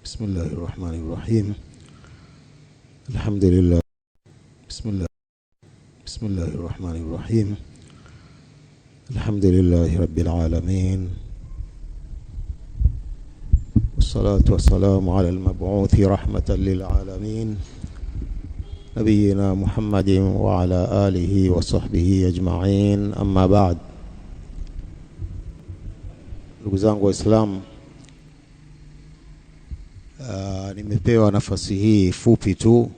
بسم الله الرحمن الرحيم. الحمد لله. بسم الله الرحمن الرحيم. الحمد لله رب العالمين، والصلاة والسلام على المبعوث رحمة للعالمين نبينا محمد وعلى آله وصحبه أجمعين. أما بعد. Ndugu zangu Waislamu, nimepewa nafasi hii fupi tu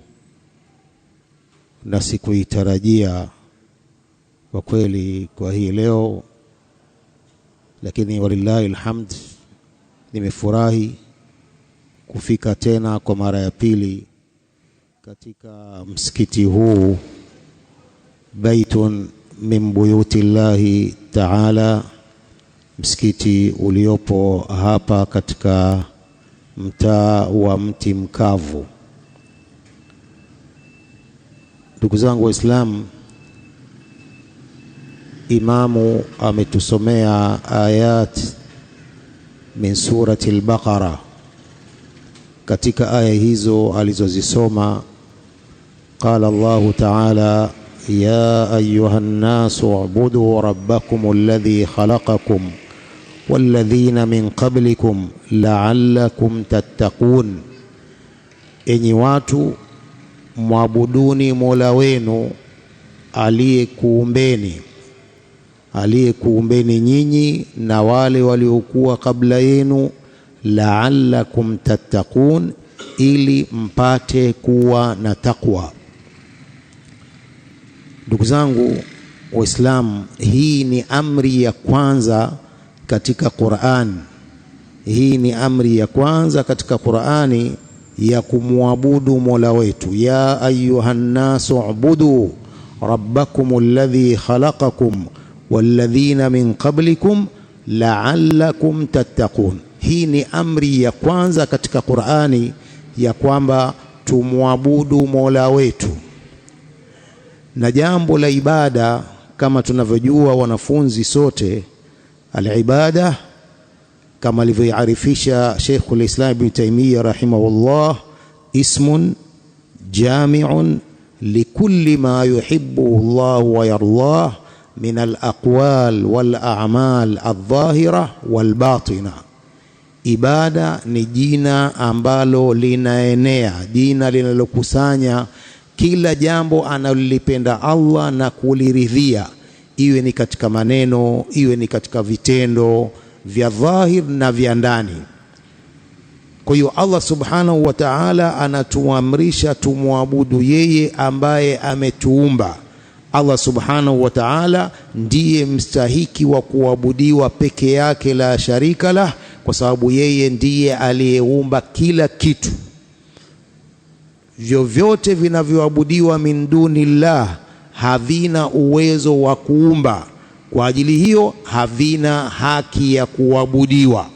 na sikuitarajia kwa kweli kwa hii leo, lakini walillahi alhamd, nimefurahi kufika tena kwa mara ya pili katika msikiti huu, baitun min buyutillahi ta'ala, msikiti uliopo hapa katika mtaa wa Mti Mkavu. Ndugu zangu Waislamu, imamu ametusomea ayat min surati al-Baqara. Katika aya hizo alizozisoma, qala Allahu ta'ala: ya ayyuhan nasu ubudu rabbakum alladhi khalaqakum walladhina min qablikum la'allakum tattaqun. Enyi watu, mwabuduni Mola wenu aliyekuumbeni nyinyi na wale waliokuwa kabla yenu, la'allakum tattaqun, ili mpate kuwa na takwa. Ndugu zangu Waislamu, hii ni amri ya kwanza katika Qur'an. Hii ni amri ya kwanza katika Qur'ani ya kumwabudu Mola wetu. Ya ayyuhan nasu ubudu rabbakum alladhi khalaqakum walladhina min qablikum la'allakum tattaqun. Hii ni amri ya kwanza katika Qur'ani ya kwamba tumwabudu Mola wetu. Na jambo la ibada, kama tunavyojua wanafunzi sote, al-ibada kama alivyoarifisha Sheikhul Islam Ibn Taymiyyah rahimahullah, ismun jami'un likulli ma yuhibbuhu Allah wa yardah min al-aqwal wal a'mal adh-dhahira wal batina. Ibada ni jina ambalo linaenea, jina linalokusanya kila jambo analolipenda Allah na kuliridhia, iwe ni katika maneno, iwe ni katika vitendo vya dhahir na vya ndani. Kwa hiyo Allah subhanahu wa ta'ala anatuamrisha tumwabudu yeye ambaye ametuumba. Allah subhanahu wa ta'ala ndiye mstahiki wa kuabudiwa peke yake, la sharika lah, kwa sababu yeye ndiye aliyeumba kila kitu. Vyovyote vinavyoabudiwa min dunillah havina uwezo wa kuumba, kwa ajili hiyo havina haki ya kuabudiwa.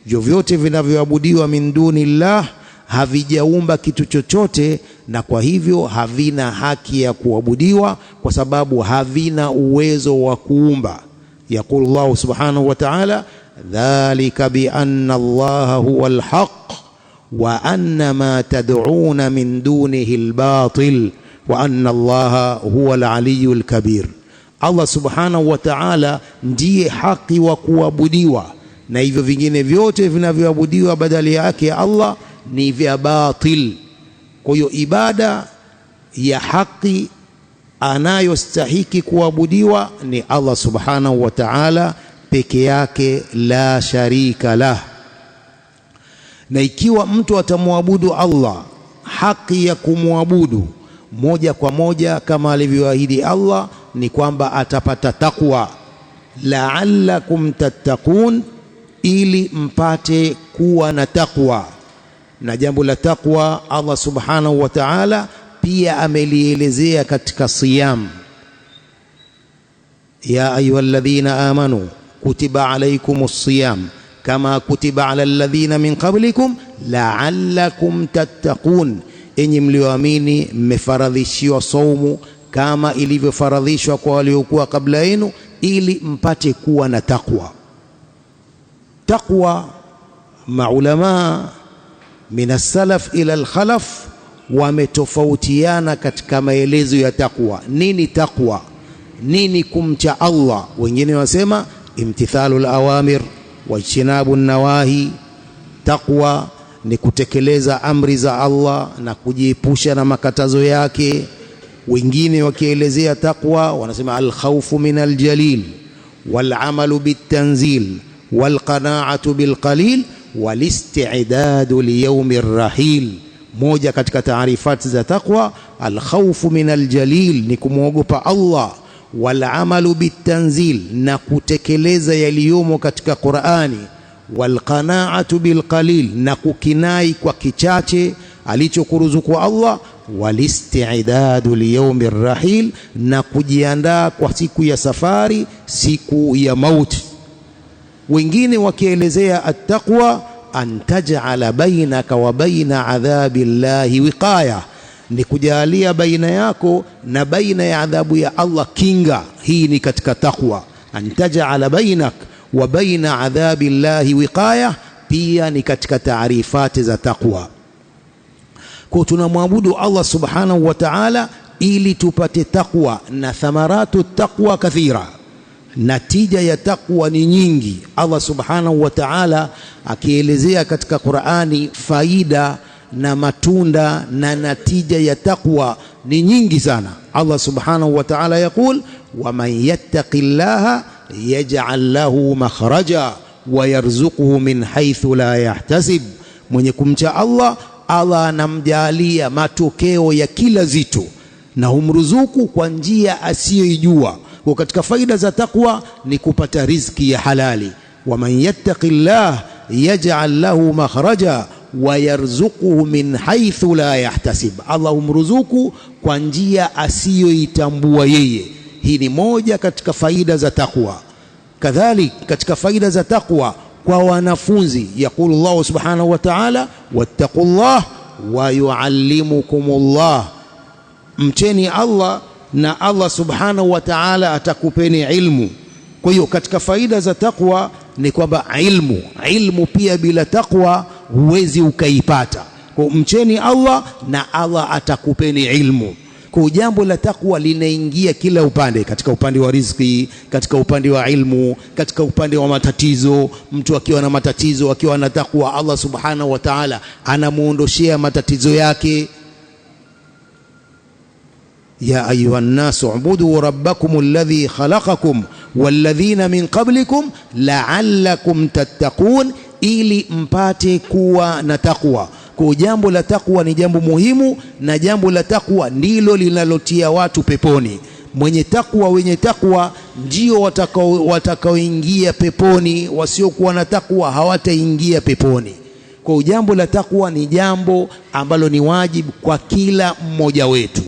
Vyovyote vinavyoabudiwa min dunillah havijaumba kitu chochote, na kwa hivyo havina haki ya kuabudiwa kwa sababu havina uwezo wa kuumba. Yaqulu Allah subhanahu wa ta'ala: dhalika bi anna Allaha huwa al-haq wa anna ma tad'una min dunihi al-batil wa anna Allaha huwa al-aliyyul kabir. Allah subhanahu wa ta'ala ndiye haki wa kuabudiwa, na hivyo vingine vyote vinavyoabudiwa badala yake Allah ni vya batil. Kwa hiyo ibada ya haki anayostahiki kuabudiwa ni Allah subhanahu wa ta'ala peke yake, la sharika lah. Na ikiwa mtu atamwabudu Allah haki ya kumwabudu moja kwa moja kama alivyoahidi Allah, ni kwamba atapata takwa, la'allakum tattaqun, ili mpate kuwa na takwa. Na jambo la takwa Allah subhanahu wa ta'ala pia amelielezea katika siyam: ya ayyuhalladhina amanu kutiba alaykumus siyam kama kutiba alal ladhina min qablikum la'allakum tattaqun. Enyi mlioamini, mmefaradhishiwa saumu kama ilivyofaradhishwa kwa waliokuwa kabla yenu, ili mpate kuwa na takwa. Takwa maulama minas salaf ila al-khalaf wametofautiana katika maelezo ya taqwa. Nini taqwa? Nini kumcha Allah? Wengine wasema imtithalul awamir wa ijtinabun nawahi. Taqwa ni kutekeleza amri za Allah na kujiepusha na makatazo yake. Wengine wakielezea taqwa wanasema al-khawfu min al-jalil wal amalu bit-tanzil wal qana'atu bil qalil wal isti'dadu li yawmir rahil. Moja katika taarifati za taqwa, al-khawfu min al-jalil ni kumwogopa Allah, wal amalu bit-tanzil na kutekeleza yaliyomo katika Qur'ani, wal qana'atu bil qalil na kukinai kwa kichache alichokuruzuku Allah, wal isti'dadu li yawmir rahil na kujiandaa kwa siku ya safari, siku ya mauti. Wengine wakielezea at-taqwa an taj'ala bainaka wa baina adhabi llahi wiqaya, ni kujalia baina yako na baina ya adhabu ya Allah kinga. Hii ni katika taqwa. An taj'ala bainak wa baina adhabi llahi wiqaya pia ni katika taarifati za taqwa. Kwa tunamwabudu Allah subhanahu wa ta'ala ili tupate taqwa, na thamaratu taqwa kathira, natija ya taqwa ni nyingi. Allah subhanahu wa ta'ala akielezea katika Qur'ani faida na matunda na natija ya taqwa ni nyingi sana. Allah subhanahu wa ta'ala yakul wa man yattaqillaha yaj'al lahu makhraja wa yarzuquhu min haythu la yahtasib. Mwenye kumcha Allah, Allah anamjalia matokeo ya kila zito na humruzuku kwa njia asiyoijua. Kwa katika faida za taqwa ni kupata riziki ya halali. Wa man yattaqillah yaj'al lahu makhraja wa yarzuquhu min haythu la yahtasib. Allah humruzuku kwa njia asiyoitambua yeye. Hii ni moja katika faida za taqwa. Kadhalik katika faida za taqwa kwa wanafunzi, yaqulu Allah subhanahu wa ta'ala wattaqullah wa yuallimukumullah, mcheni Allah na Allah subhanahu wa ta'ala atakupeni ilmu. Kwa hiyo katika faida za taqwa ni kwamba ilmu pia bila taqwa huwezi ukaipata. Kwa mcheni Allah na Allah atakupeni ilmu. Kwa jambo la taqwa linaingia kila upande, katika upande wa riziki, katika upande wa ilmu, katika upande wa matatizo. Mtu akiwa na matatizo, akiwa na taqwa, Allah subhanahu wa ta'ala anamuondoshea matatizo yake. Ya ayuha nnasu ubudu rabbakum alladhi khalaqakum walladhina min qablikum la'allakum tattaqun, ili mpate kuwa na taqwa. Kwa jambo la taqwa ni jambo muhimu, na jambo la taqwa ndilo linalotia watu peponi. Wenye taqwa ndio watakaoingia peponi, wasiokuwa na taqwa hawataingia peponi. Kwa jambo la taqwa ni jambo ambalo ni wajibu kwa kila mmoja wetu.